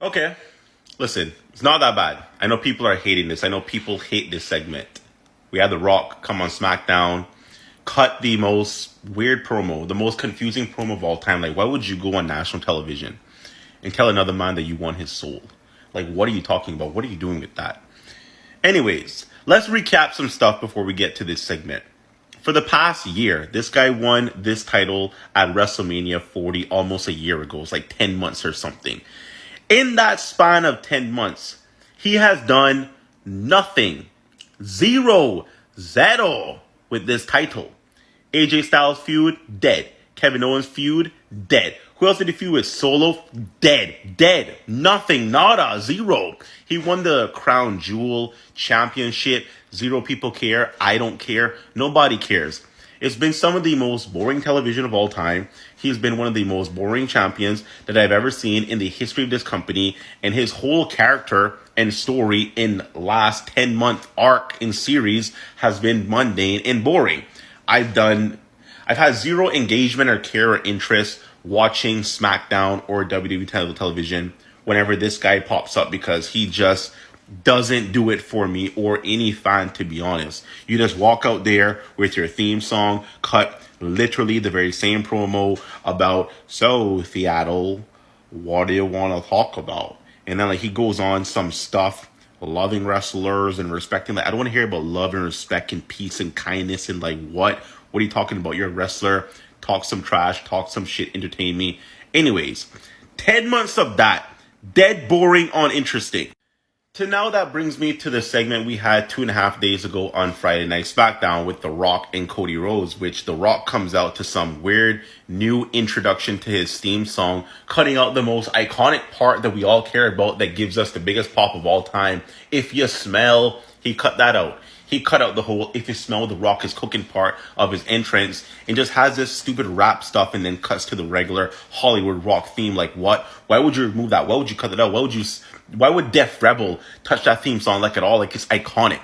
Okay, listen, it's not that bad. I know people are hating this. I know people hate this segment. We had TheRock come on SmackDown, cut the most weird promo, the most confusing promo of all time. Like, why would you go on national television and tell another man that you want his soul? Like, what are you talking about? What are you doing with that? Anyways, let's recap some stuff before we get to this segment. For the past year, this guy won this title at WrestleMania 40 almost a year ago. It's like 10 months or something. In that span of 10 months, he has done nothing. Zero with this title. AJ Styles feud, dead. Kevin Owens feud, dead. Who else did he feud with? Solo, dead. Nothing, nada, zero. He won the Crown Jewel Championship. Zero people care. I don't care. Nobody cares. It's been some of the most boring television of all time. He's been one of the most boring champions that I've ever seen in the history of this company. And his whole character and story in last 10-month arc in series has been mundane and boring. I've had zero engagement or care or interest watching SmackDown or WWE television whenever this guy pops up because he just doesn't do it for me or any fan, to be honest. You just walk out there with your theme song, cut literally the very same promo about, so Seattle, what do you want to talk about? And then like he goes on some stuff, loving wrestlers and respecting. Like, I don't want to hear about love and respect and peace and kindness and like what? What are you talking about? You're a wrestler. Talk some trash, talk some shit, entertain me. Anyways, 10 months of that. Dead, boring, uninteresting. To now, that brings me to the segment we had 2.5 days ago on Friday Night SmackDown with TheRock and Cody Rhodes, which TheRock comes out to some weird new introduction to his theme song, cutting out the most iconic part that we all care about that gives us the biggest pop of all time. If you smell, he cut that out. He cut out the whole "if you smell the Rock is cooking" part of his entrance and just has this stupid rap stuff and then cuts to the regular Hollywood Rock theme. Like, what? Why would you remove that? Why would you cut it out? Why would Def Rebel touch that theme song like at all? Like, it's iconic.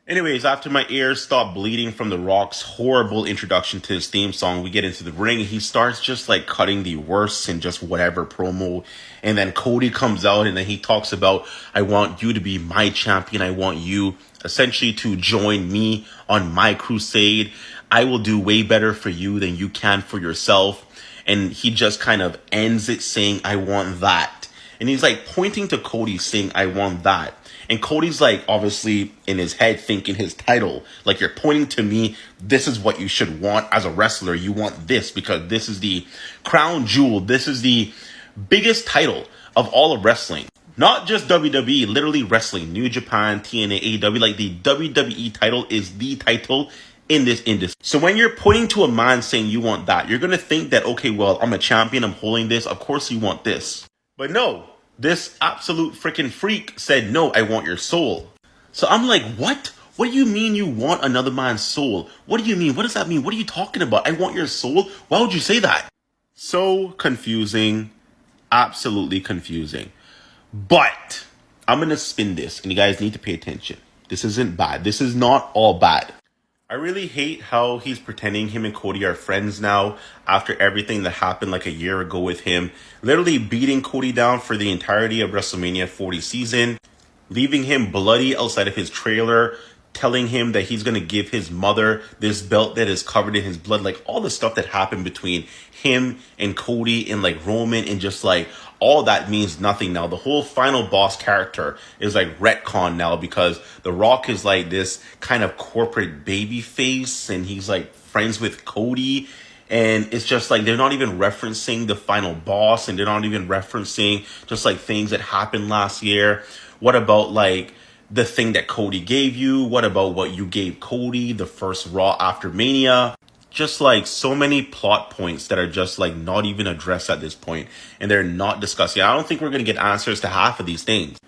Anyways, after my ears stop bleeding from TheRock's horrible introduction to his theme song, we get into the ring. He starts just like cutting the worst and just whatever promo. And then Cody comes out and then he talks about, I want you to be my champion. I want you essentially to join me on my crusade. I will do way better for you than you can for yourself. And he just kind of ends it saying, I want that. And he's like pointing to Cody saying, I want that. And Cody's like obviously in his head thinking his title, like, you're pointing to me. This is what you should want as a wrestler. You want this because this is the crown jewel. This is the biggest title of all of wrestling. Not just WWE, literally wrestling. New Japan, TNA, AEW. Like, the WWE title is the title in this industry. So when you're pointing to a man saying you want that, you're going to think that, okay, well, I'm a champion. I'm holding this. Of course you want this. But no, this absolute freaking freak said, no, I want your soul. So I'm like, what? What do you mean you want another man's soul? What do you mean? What does that mean? What are you talking about? I want your soul? Why would you say that? So confusing. Absolutely confusing. But I'm going to spin this, and you guys need to pay attention. This isn't bad. This is not all bad. I really hate how he's pretending him and Cody are friends now after everything that happened like a year ago with him literally beating Cody down for the entirety of WrestleMania 40 season, leaving him bloody outside of his trailer, telling him that he's going to give his mother this belt that is covered in his blood, like all the stuff that happened between him and Cody and like Roman, and just like all that means nothing now. The whole final boss character is like retcon now because TheRock is like this kind of corporate baby face and he's like friends with Cody. And it's just like they're not even referencing the final boss, and they're not even referencing just like things that happened last year. What about like the thing that Cody gave you? What about what you gave Cody the first Raw after Mania? Just like so many plot points that are just like not even addressed at this point, and they're not discussed yet. I don't think we're going to get answers to half of these things.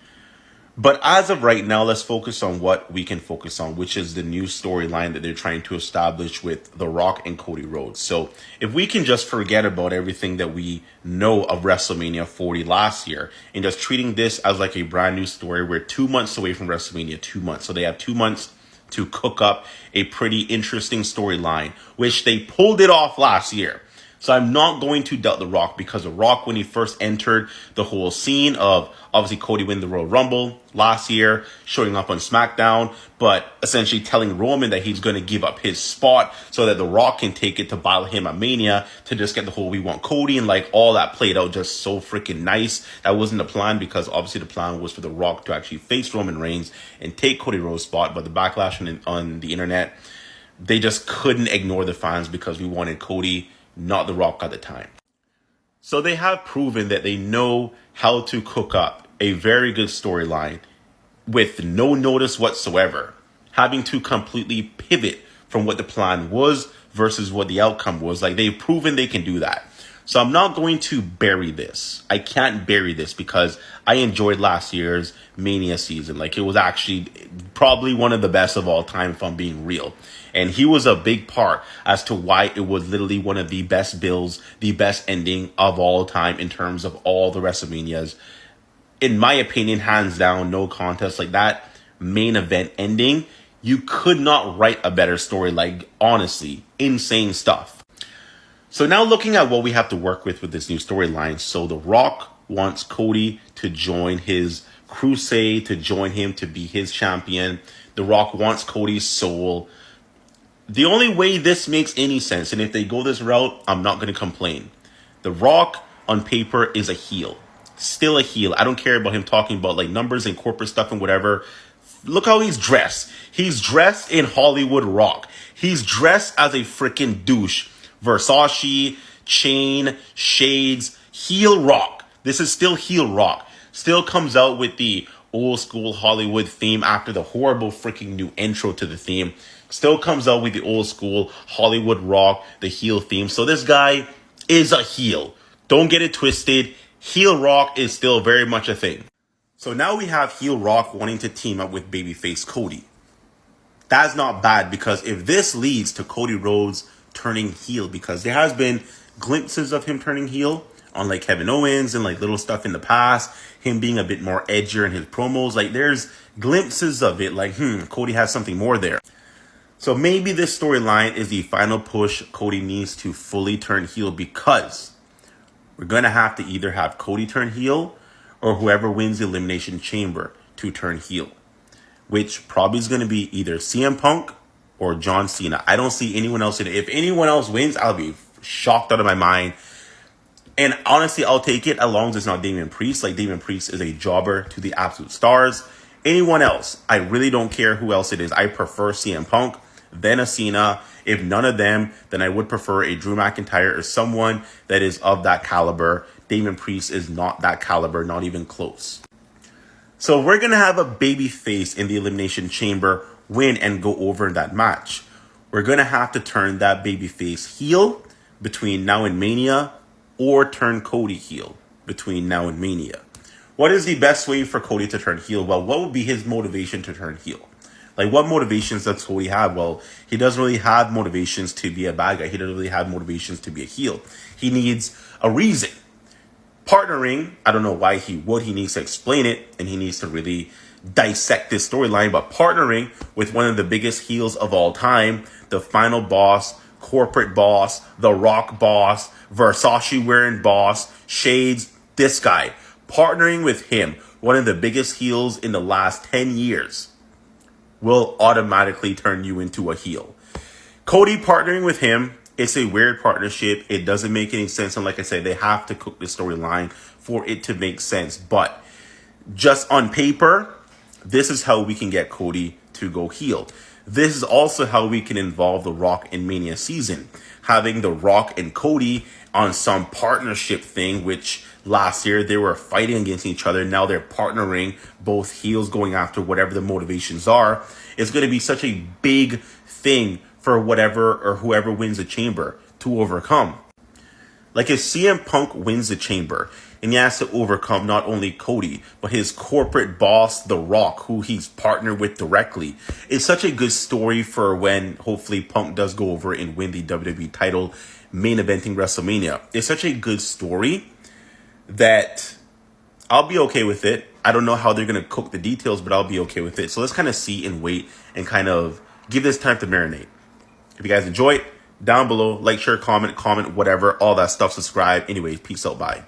But as of right now, let's focus on what we can focus on, which is the new storyline that they're trying to establish with TheRock and Cody Rhodes. So if we can just forget about everything that we know of WrestleMania 40 last year and just treating this as like a brand new story, we're 2 months away from WrestleMania, 2 months. So they have 2 months to cook up a pretty interesting storyline, which they pulled it off last year. So I'm not going to doubt The Rock, because The Rock, when he first entered the whole scene of obviously Cody winning the Royal Rumble last year, showing up on SmackDown, but essentially telling Roman that he's going to give up his spot so that The Rock can take it to battle him at Mania to just get the whole "we want Cody," and like all that played out just so freaking nice. That wasn't the plan, because obviously the plan was for The Rock to actually face Roman Reigns and take Cody Rhodes' spot, but the backlash on the internet, they just couldn't ignore the fans because we wanted Cody, not The Rock at the time. So they have proven that they know how to cook up a very good storyline with no notice whatsoever, having to completely pivot from what the plan was versus what the outcome was. Like, they've proven they can do that. So I'm not going to bury this. I can't bury this because I enjoyed last year's Mania season. Like, it was actually probably one of the best of all time, if I'm being real. And he was a big part as to why it was literally one of the best builds, the best ending of all time in terms of all the WrestleManias. In my opinion, hands down, no contest. Like, that main event ending, you could not write a better story. Like, honestly, insane stuff. So now looking at what we have to work with this new storyline. So The Rock wants Cody to join his crusade, to join him to be his champion. The Rock wants Cody's soul. The only way this makes any sense, and if they go this route, I'm not going to complain. The Rock on paper is a heel. Still a heel. I don't care about him talking about like numbers and corporate stuff and whatever. Look how he's dressed. He's dressed in Hollywood Rock. He's dressed as a freaking douche. Versace, chain, shades, heel Rock. This is still heel Rock. Still comes out with the old school Hollywood theme after the horrible freaking new intro to the theme. Still comes out with the old school Hollywood Rock, the heel theme. So this guy is a heel. Don't get it twisted. Heel Rock is still very much a thing. So now we have heel Rock wanting to team up with babyface Cody. That's not bad, because if this leads to Cody Rhodes turning heel, because there has been glimpses of him turning heel on like Kevin Owens and like little stuff in the past, him being a bit more edgier in his promos, like there's glimpses of it, like Cody has something more there. So maybe this storyline is the final push Cody needs to fully turn heel, because we're going to have to either have Cody turn heel or whoever wins the Elimination Chamber to turn heel, which probably is going to be either CM Punk or John Cena. I don't see anyone else in it. If anyone else wins, I'll be shocked out of my mind. And honestly, I'll take it as long as it's not Damian Priest. Like, Damian Priest is a jobber to the absolute stars. Anyone else, I really don't care who else it is. I prefer CM Punk, then a Cena. If none of them, then I would prefer a Drew McIntyre or someone that is of that caliber. Damian Priest is not that caliber, not even close. So we're going to have a baby face in the Elimination Chamber win and go over that match. We're going to have to turn that babyface heel between now and Mania, or turn Cody heel between now and Mania. What is the best way for Cody to turn heel? Well, what would be his motivation to turn heel? Like, what motivations does Cody have? Well, he doesn't really have motivations to be a bad guy. He doesn't really have motivations to be a heel. He needs a reason. Partnering, I don't know why he would. He needs to explain it, and he needs to really dissect this storyline. But partnering with one of the biggest heels of all time, the final boss, corporate boss, the Rock boss, Versace wearing boss, shades, this guy. Partnering with him, one of the biggest heels in the last 10 years, will automatically turn you into a heel. Cody partnering with him, it's a weird partnership. It doesn't make any sense. And like I said, they have to cook the storyline for it to make sense. But just on paper, this is how we can get Cody to go heel. This is also how we can involve The Rock in Mania season. Having The Rock and Cody on some partnership thing, which last year they were fighting against each other. Now they're partnering, both heels going after whatever the motivations are. It's going to be such a big thing for whatever or whoever wins the chamber to overcome. Like, if CM Punk wins the chamber and he has to overcome not only Cody, but his corporate boss, The Rock, who he's partnered with directly. It's such a good story for when hopefully Punk does go over and win the WWE title, main eventing WrestleMania. It's such a good story that I'll be okay with it. I don't know how they're going to cook the details, but I'll be okay with it. So let's kind of see and wait and kind of give this time to marinate. If you guys enjoy it, down below. Like, share, comment, whatever. All that stuff. Subscribe. Anyways, peace out. Bye.